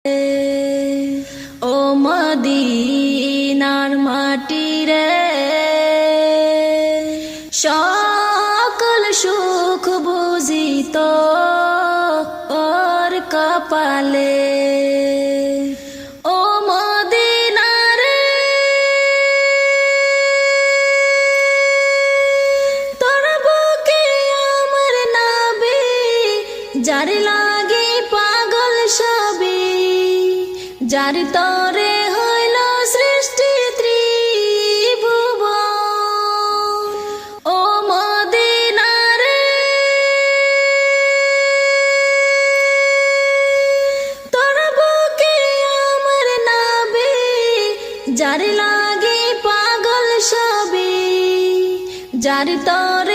ও মদিনার মাটি রে, সকল সুখ বুঝিত ওর কপালে। ও মদিনা রে, তোর বুকে আমার নবী, যার লাগে পাগল সবই, যার তরে হইল সৃষ্টি ত্রিভুবন। ও মদিনা রে, তোর বুকে আমার নবী, যার লাগে পাগল সবই, যার তরে